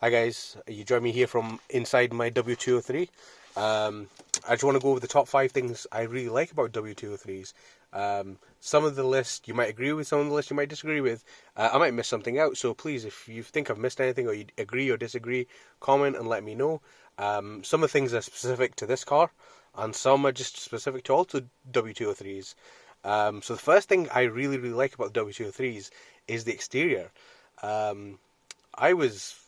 Hi guys, you join me here from inside my W203. I just want to go over the top 5 things I really like about W203s. Some of the list you might agree with, some of the list you might disagree with. I might miss something out, so please, if you think I've missed anything or you agree or disagree, comment and let me know. Some of the things are specific to this car, and some are just specific to all W203s. So the first thing I really like about W203s is the exterior. I was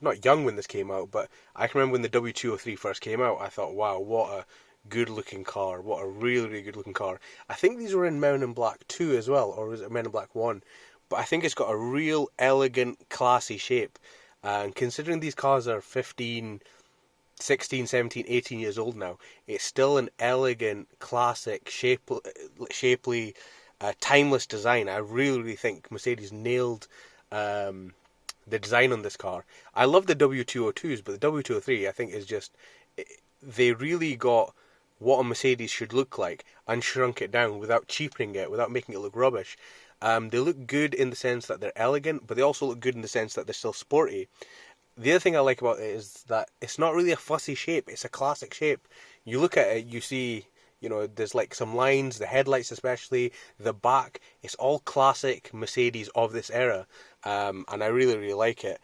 not young when this came out, but I can remember when the W203 first came out, I thought, wow, what a good looking car. What a really good looking car. I think these were in Men in Black 2 as well, or was it Men in Black 1? But I think it's got a real elegant, classy shape. And considering these cars are 15, 16, 17, 18 years old now, it's still an elegant, classic, shapely, timeless design. I really think Mercedes nailed the design on this car. I love the W202s, but the W203 I think is just, they really got what a Mercedes should look like and shrunk it down without cheapening it, without making it look rubbish. They look good in the sense that they're elegant, but they also look good in the sense that they're still sporty. The other thing I like about it is that it's not really a fussy shape, it's a classic shape. You look at it, you see, there's like some lines, the headlights especially, the back, it's all classic Mercedes of this era, and I really like it.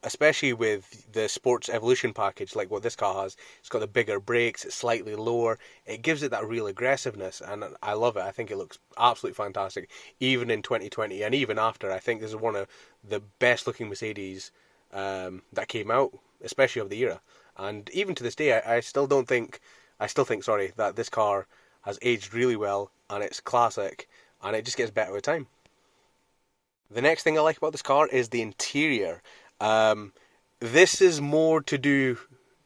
Especially with the Sports Evolution package, like what this car has. It's got the bigger brakes, it's slightly lower, it gives it that real aggressiveness, and I love it. I think it looks absolutely fantastic, even in 2020, and even after. I think this is one of the best looking Mercedes that came out, especially of the era. And even to this day, I still think, that this car has aged really well, and it's classic, and it just gets better with time. The next thing I like about this car is the interior. This is more to do,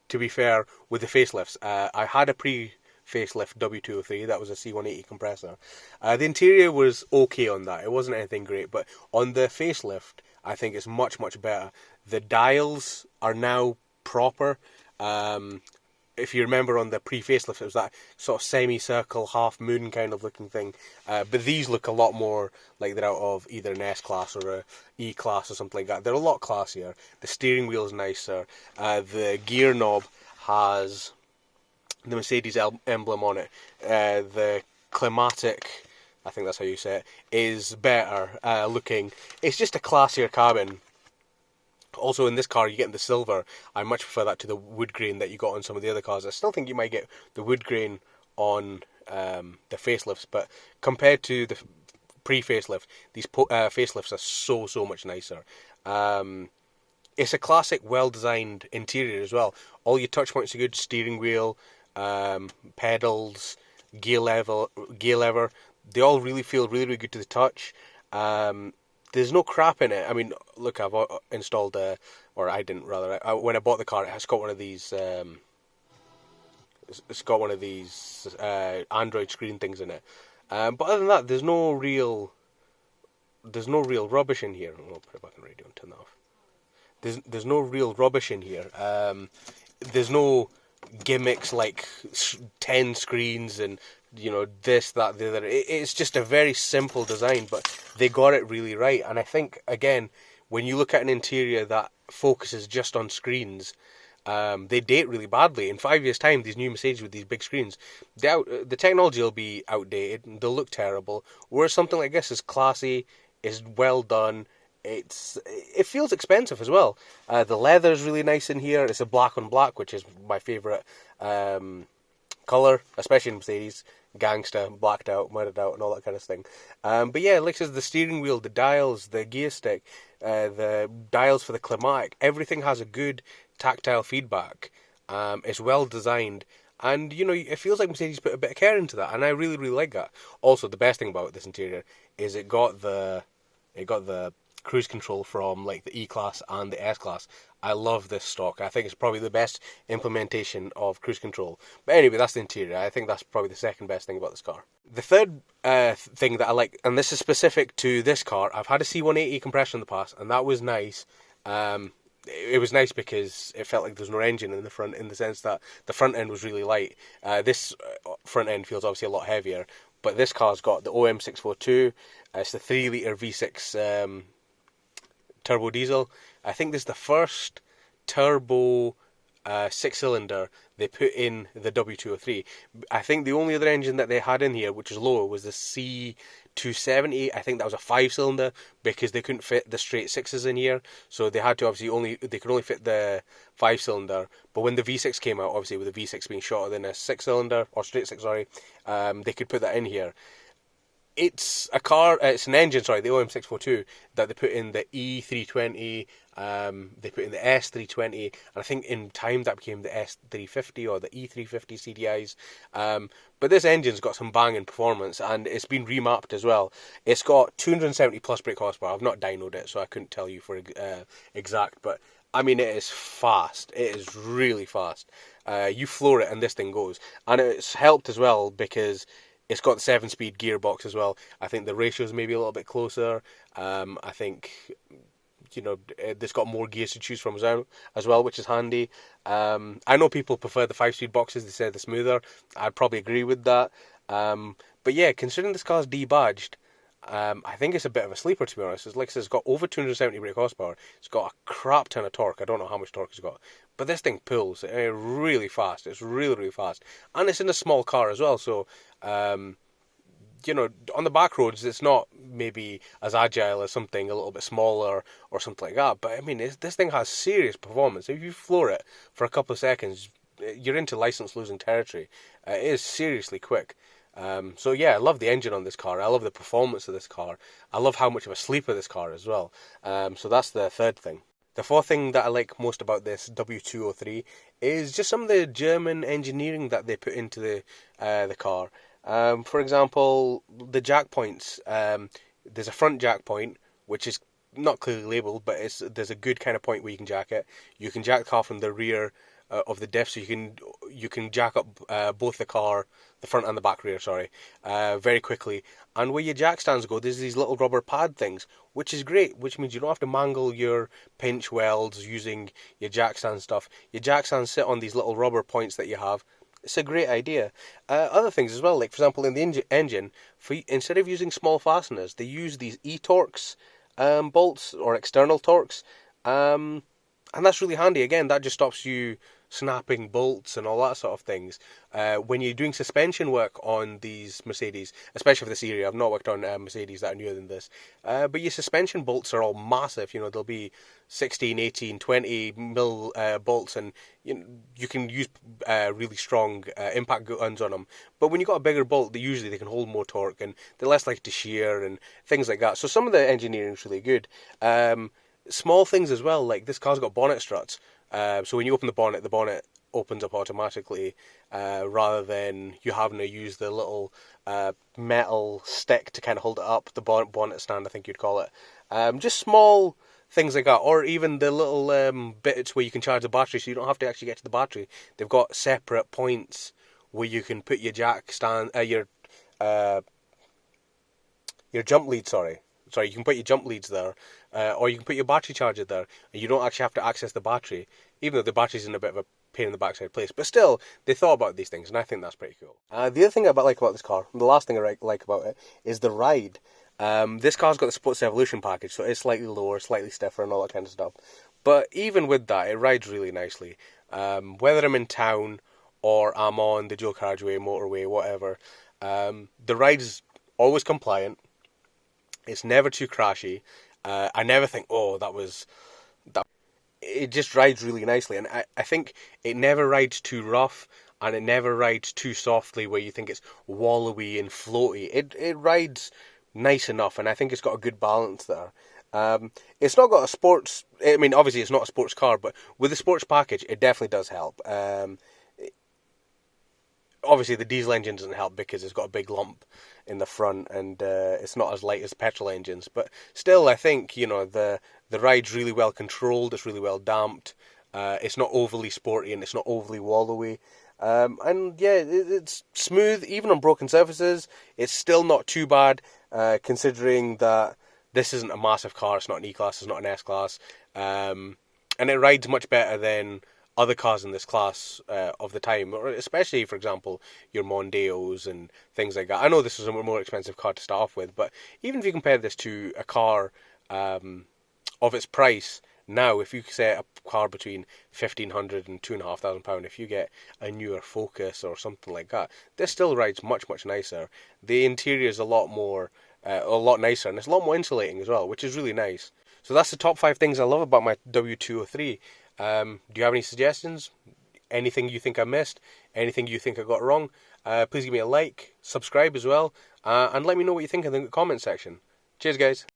to be fair, with the facelifts. I had a pre-facelift W203, that was a C180 compressor. The interior was okay on that, it wasn't anything great, but on the facelift, I think it's much better. The dials are now proper. If you remember on the pre-facelift, it was that sort of semi-circle, half-moon kind of looking thing. But these look a lot more like they're out of either an S-Class or a E-Class or something like that. They're a lot classier. The steering wheel is nicer. The gear knob has the Mercedes emblem on it. The Climatic, I think that's how you say it, is better looking. It's just a classier cabin. Also, in this car, you get the silver. I much prefer that to the wood grain that you got on some of the other cars. I still think you might get the wood grain on the facelifts, but compared to the pre-facelift, these facelifts are so much nicer. It's a classic, well-designed interior as well. All your touch points are good. Steering wheel, pedals, gear lever. They all really feel really good to the touch. There's no crap in it. I mean, look, I've installed, or I didn't rather. When I bought the car, it's got one of these. It's got one of these Android screen things in it. But other than that, there's no real rubbish in here. I'll put it back on radio and turn that off. There's no real rubbish in here. There's no gimmicks like 10 screens and this, that, the other. It's just a very simple design, but they got it really right. And I think, again, when you look at an interior that focuses just on screens, they date really badly. In 5 years' time, these new Mercedes with these big screens, the technology will be outdated, they'll look terrible. Whereas something like this is classy, is well done, it feels expensive as well. The leather is really nice in here. It's a black on black, which is my favourite colour, especially in Mercedes. Gangster, blacked out, murdered out, and all that kind of thing. But yeah, like I said, the steering wheel, the dials, the gear stick, the dials for the Climatic, everything has a good tactile feedback. It's well designed, and it feels like Mercedes put a bit of care into that, and I really like that. Also, the best thing about this interior is it got the cruise control from like the E-Class and the S-Class. I love this stock. I think it's probably the best implementation of cruise control. But anyway, that's the interior. I think that's probably the second best thing about this car. The third thing that I like, and this is specific to this car, I've had a C180 compressor in the past, and that was nice. It was nice because it felt like there's no engine in the front, in the sense that the front end was really light. This front end feels obviously a lot heavier, but this car's got the OM642. It's the 3-litre V6 turbo diesel. I think this is the first turbo six-cylinder they put in the W203. I think the only other engine that they had in here, which is lower, was the C270. I think that was a five-cylinder because they couldn't fit the straight sixes in here, so they had to they could only fit the five-cylinder. But when the V6 came out, obviously with the V6 being shorter than a six-cylinder or straight six, sorry, they could put that in here. It's an engine, sorry, the OM642 that they put in the E320, they put in the S320, and I think in time that became the S350 or the E350 CDIs. But this engine's got some banging performance, and it's been remapped as well. It's got 270 plus brake horsepower. I've not dynoed it, so I couldn't tell you for exact, but I mean, it is fast. It is really fast. You floor it and this thing goes. And it's helped as well because it's got the 7-speed gearbox as well. I think the ratios maybe a little bit closer. I think, it's got more gears to choose from as well, which is handy. I know people prefer the 5-speed boxes. They say they're smoother. I'd probably agree with that. But yeah, considering this car's debadged, I think it's a bit of a sleeper, to be honest. It's like I said, it's got over 270 brake horsepower. It's got a crap ton of torque. I don't know how much torque it's got. But this thing pulls really fast. It's really, really fast. And it's in a small car as well. So, on the back roads, it's not maybe as agile as something a little bit smaller or something like that. But, I mean, this thing has serious performance. If you floor it for a couple of seconds, you're into license-losing territory. It is seriously quick. So yeah, I love the engine on this car. I love the performance of this car. I love how much of a sleeper this car is as well. So that's the third thing. The fourth thing that I like most about this W203 is just some of the German engineering that they put into the car. For example, the jack points. There's a front jack point, which is not clearly labelled, but there's a good kind of point where you can jack it. You can jack the car from the rear of the diff, so you can jack up both the front and the back rear, very quickly. And where your jack stands go, there's these little rubber pad things, which is great, which means you don't have to mangle your pinch welds using your jack stand stuff. Your jack stands sit on these little rubber points that you have. It's a great idea. Other things as well, like for example in the engine, instead of using small fasteners, they use these e-Torx bolts or external Torx, and that's really handy. Again, that just stops you snapping bolts and all that sort of things. When you're doing suspension work on these Mercedes, especially for this area, I've not worked on Mercedes that are newer than this, but your suspension bolts are all massive. They'll be 16, 18, 20 mil bolts, and you can use really strong impact guns on them. But when you've got a bigger bolt, they can hold more torque, and they're less likely to shear and things like that. So some of the engineering is really good. Small things as well, like this car's got bonnet struts. So when you open the bonnet opens up automatically, rather than you having to use the little metal stick to kind of hold it up, the bonnet stand, I think you'd call it. Just small things like that, or even the little bits where you can charge the battery, so you don't have to actually get to the battery. They've got separate points where you can put your jack stand, your jump lead, you can put your jump leads there, or you can put your battery charger there, and you don't actually have to access the battery, even though the battery's in a bit of a pain in the backside place. But still, they thought about these things, and I think that's pretty cool. The other thing I like about this car, the last thing I like about it, is the ride. This car's got the Sports Evolution package, so it's slightly lower, slightly stiffer, and all that kind of stuff. But even with that, it rides really nicely. Whether I'm in town or I'm on the dual carriageway, motorway, whatever, the ride's always compliant. It's never too crashy. I never think, that. It just rides really nicely, and I think it never rides too rough, and it never rides too softly where you think it's wallowy and floaty. It rides nice enough, and I think it's got a good balance there. It's not got a sports. I mean, obviously it's not a sports car, but with the sports package, it definitely does help. Obviously, the diesel engine doesn't help because it's got a big lump in the front, and it's not as light as petrol engines. But still, I think the ride's really well controlled. It's really well damped. It's not overly sporty, and it's not overly wallowy. And yeah, it's smooth even on broken surfaces. It's still not too bad, considering that this isn't a massive car. It's not an E-Class. It's not an S-Class, and it rides much better than other cars in this class of the time, or especially, for example, your Mondeos and things like that. I know this is a more expensive car to start off with, but even if you compare this to a car of its price Now, if you set a car between £1,500 and £2,500, if you get a newer Focus or something like that, this still rides much, much nicer. The interior is a lot nicer, and it's a lot more insulating as well, which is really nice. So that's the top 5 things I love about my W203. Do you have any suggestions? Anything you think I missed? Anything you think I got wrong? Please give me a like, subscribe as well, and let me know what you think in the comment section. Cheers, guys.